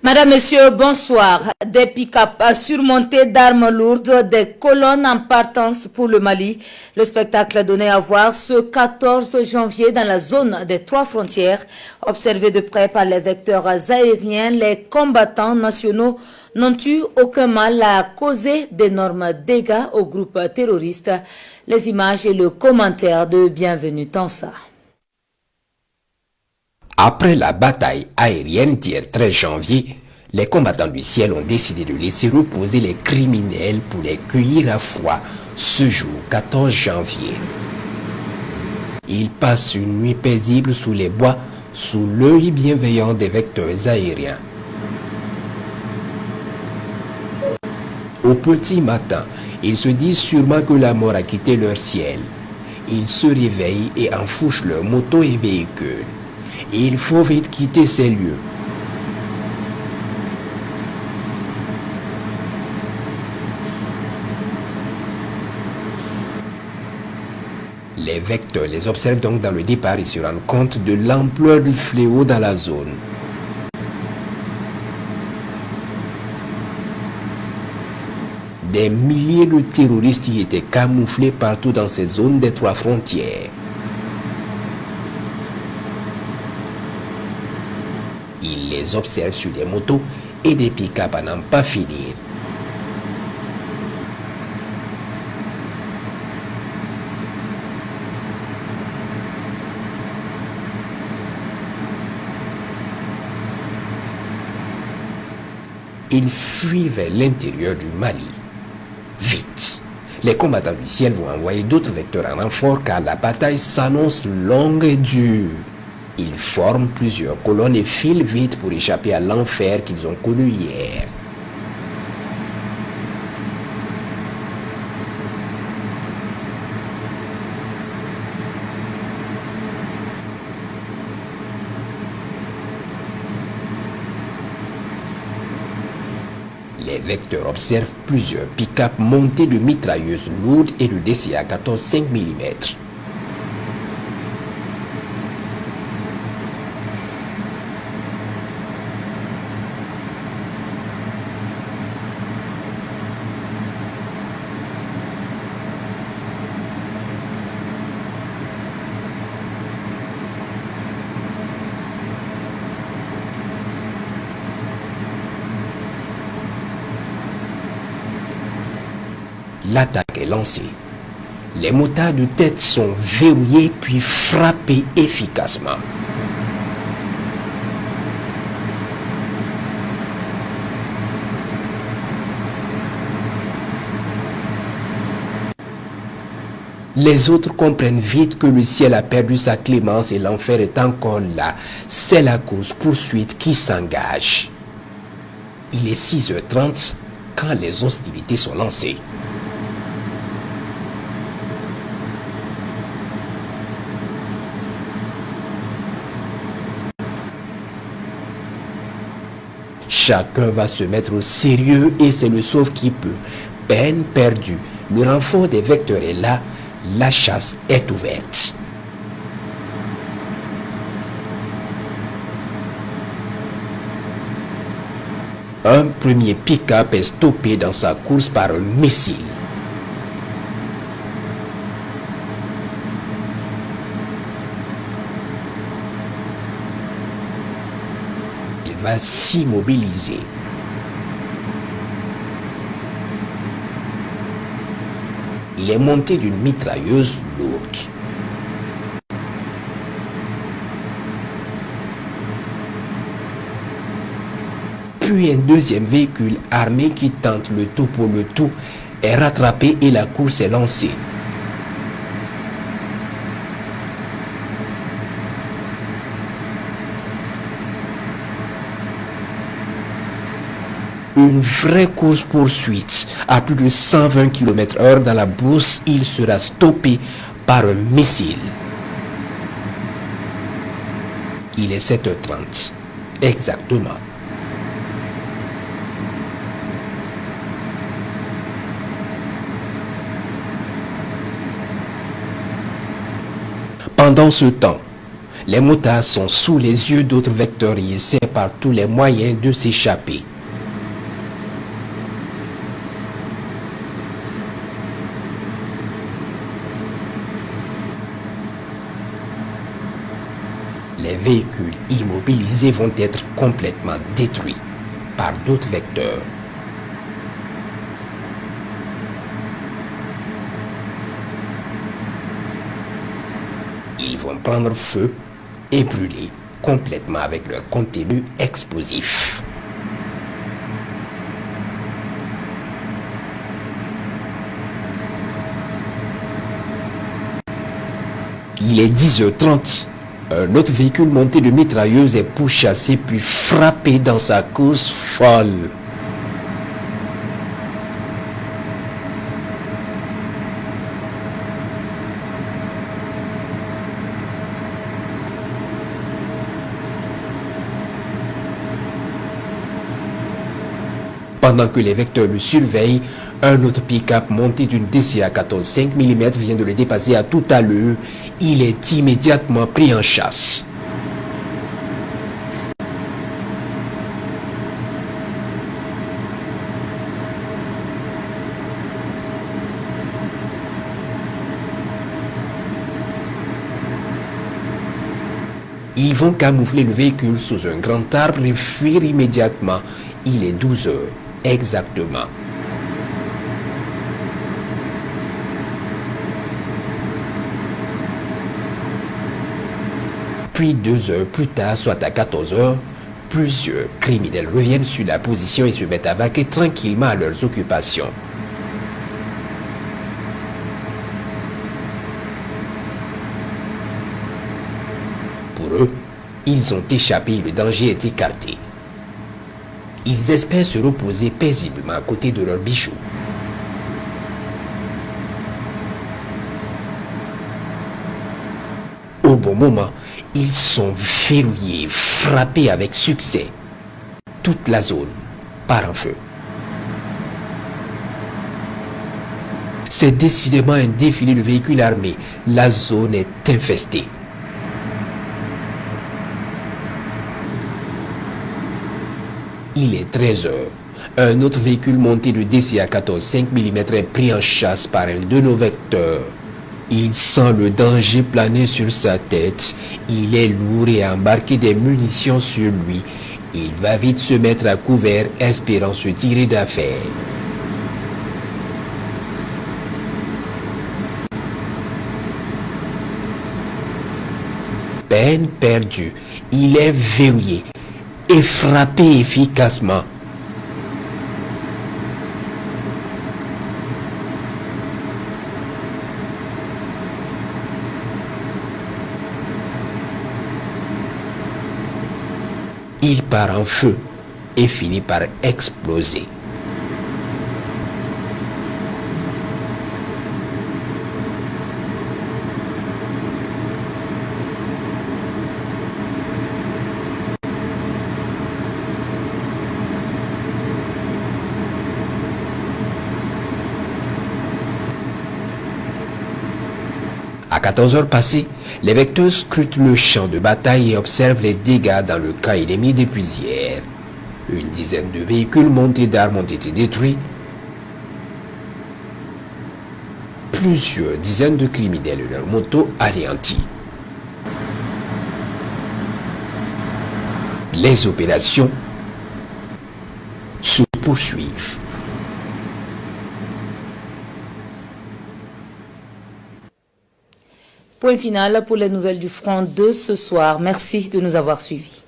Madame, Monsieur, bonsoir. Des pick-up surmontés d'armes lourdes, des colonnes en partance pour le Mali. Le spectacle donné à voir ce 14 janvier dans la zone des trois frontières. Observé de près par les vecteurs aériens, les combattants nationaux n'ont eu aucun mal à causer d'énormes dégâts au groupe terroriste. Les images et le commentaire de Bienvenue Tansa. Après la bataille aérienne d'hier 13 janvier, les combattants du ciel ont décidé de laisser reposer les criminels pour les cueillir à froid ce jour 14 janvier. Ils passent une nuit paisible sous les bois, sous l'œil bienveillant des vecteurs aériens. Au petit matin, ils se disent sûrement que la mort a quitté leur ciel. Ils se réveillent et enfouchent leurs motos et véhicules. Il faut vite quitter ces lieux. Les vecteurs les observent donc dans le départ et se rendent compte de l'ampleur du fléau dans la zone. Des milliers de terroristes y étaient camouflés partout dans cette zone des trois frontières. Ils les observent sur des motos et des pick-up à n'en pas finir. Ils fuient vers l'intérieur du Mali. Vite! Les combattants du ciel vont envoyer d'autres vecteurs en renfort car la bataille s'annonce longue et dure. Ils forment plusieurs colonnes et filent vite pour échapper à l'enfer qu'ils ont connu hier. Les vecteurs observent plusieurs pick-up montés de mitrailleuses lourdes et de DCA-14 5 mm. L'attaque est lancée. Les motards de tête sont verrouillés puis frappés efficacement. Les autres comprennent vite que le ciel a perdu sa clémence et l'enfer est encore là. C'est la course-poursuite qui s'engage. Il est 6h30 quand les hostilités sont lancées. Chacun va se mettre au sérieux et c'est le sauve qui peut. Peine perdue. Le renfort des vecteurs est là. La chasse est ouverte. Un premier pick-up est stoppé dans sa course par un missile. Il va s'immobiliser. Il est monté d'une mitrailleuse lourde. Puis un deuxième véhicule armé qui tente le tout pour le tout est rattrapé et la course est lancée. Une vraie course-poursuite à plus de 120 km/h dans la brousse, il sera stoppé par un missile. Il est 7h30, exactement. Pendant ce temps, Les motards sont sous les yeux d'autres vecteurs et essaient par tous les moyens de s'échapper. Les véhicules immobilisés vont être complètement détruits par d'autres vecteurs. Ils vont prendre feu et brûler complètement avec leur contenu explosif. Il est 10h30. Un autre véhicule monté de mitrailleuses est pourchassé puis frappé dans sa course folle. Pendant que les vecteurs le surveillent, un autre pick-up monté d'une DCA 14 5 mm vient de le dépasser à toute allure. Il est immédiatement pris en chasse. Ils vont camoufler le véhicule sous un grand arbre et fuir immédiatement. Il est 12 heures. Exactement. Puis 2 heures plus tard, soit à 14 heures, plusieurs criminels reviennent sur la position et se mettent à vaquer tranquillement à leurs occupations. Pour eux, ils ont échappé et le danger est écarté. Ils espèrent se reposer paisiblement à côté de leurs bijoux. Au bon moment, ils sont verrouillés, frappés avec succès. Toute la zone part en feu. C'est décidément un défilé de véhicules armés. La zone est infestée. Il est 13 heures. Un autre véhicule monté de DCA 14 5 mm est pris en chasse par un de nos vecteurs. Il sent le danger planer sur sa tête. Il est lourd et a embarqué des munitions sur lui. Il va vite se mettre à couvert, espérant se tirer d'affaire. Peine perdue. Il est verrouillé et frappé efficacement. Il part en feu et finit par exploser. À 14 heures passées, les vecteurs scrutent le champ de bataille et observent les dégâts dans le camp ennemi des Puisières. Une dizaine de véhicules montés d'armes ont été détruits. Plusieurs dizaines de criminels et leurs motos anéantis. Les opérations se poursuivent. Point final pour les nouvelles du front de ce soir. Merci de nous avoir suivis.